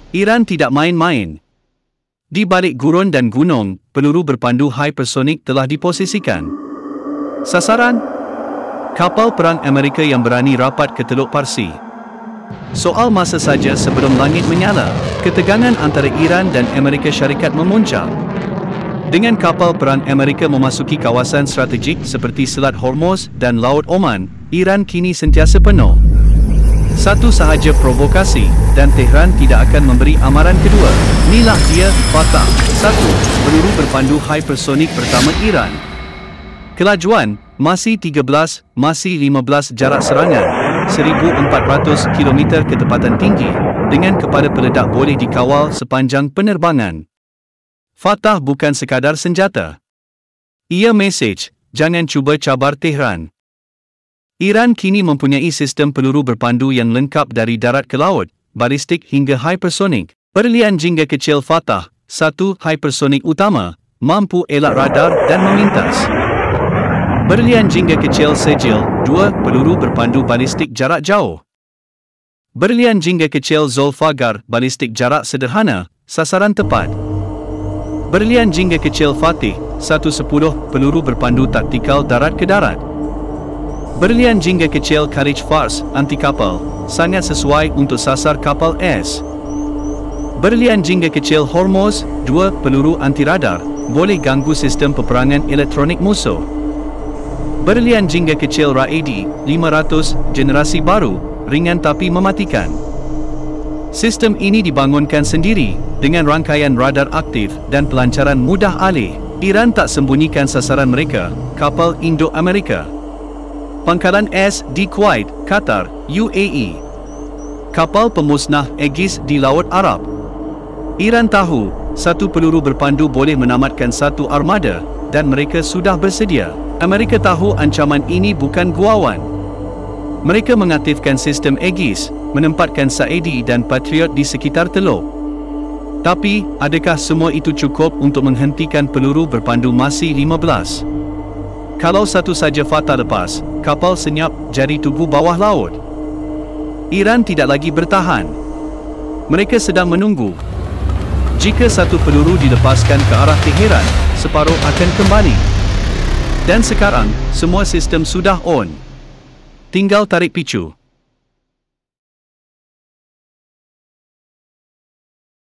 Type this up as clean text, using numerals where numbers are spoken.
Iran tidak main-main. Di balik gurun dan gunung, peluru berpandu hypersonik telah diposisikan. Sasaran? Kapal perang Amerika yang berani rapat ke Teluk Parsi. Soal masa saja sebelum langit menyala, ketegangan antara Iran dan Amerika Syarikat memuncak. Dengan kapal perang Amerika memasuki kawasan strategik seperti Selat Hormuz dan Laut Oman, Iran kini sentiasa penuh. Satu sahaja provokasi, dan Tehran tidak akan memberi amaran kedua. Inilah dia, Fatah. 1. Peluru berpandu hypersonik pertama Iran. Kelajuan, masih 13, masih 15 jarak serangan, 1,400 km ketepatan tinggi, dengan kepada peledak boleh dikawal sepanjang penerbangan. Fatah bukan sekadar senjata. Ia mesej, jangan cuba cabar Tehran. Iran kini mempunyai sistem peluru berpandu yang lengkap dari darat ke laut, balistik hingga hypersonik. Berlian jingga kecil Fatah, 1 hypersonik utama, mampu elak radar dan memintas. Berlian jingga kecil Sejil, 2 peluru berpandu balistik jarak jauh. Berlian jingga kecil Zulfagar, balistik jarak sederhana, sasaran tepat. Berlian jingga kecil Fatih, 110 peluru berpandu taktikal darat ke darat. Berlian jingga kecil Khalij Fars, anti kapal, sangat sesuai untuk sasar kapal es. Berlian jingga kecil Hormuz, 2 peluru anti radar, boleh ganggu sistem peperangan elektronik musuh. Berlian jingga kecil Raedi, 500, generasi baru, ringan tapi mematikan. Sistem ini dibangunkan sendiri, dengan rangkaian radar aktif dan pelancaran mudah alih. Iran tak sembunyikan sasaran mereka, kapal Indo-Amerika. Pangkalan es di Kuwait, Qatar, UAE. Kapal pemusnah Aegis di Laut Arab. Iran tahu, 1 peluru berpandu boleh menamatkan 1 armada, dan mereka sudah bersedia. Amerika tahu ancaman ini bukan guawan. Mereka mengaktifkan sistem Aegis, menempatkan Saedi dan Patriot di sekitar teluk. Tapi, adakah semua itu cukup untuk menghentikan peluru berpandu masih 15? Kalau satu saja Fatah lepas, kapal senyap jadi tubuh bawah laut. Iran tidak lagi bertahan. Mereka sedang menunggu. Jika 1 peluru dilepaskan ke arah Teheran, separuh akan kembali. Dan sekarang, semua sistem sudah on. Tinggal tarik picu.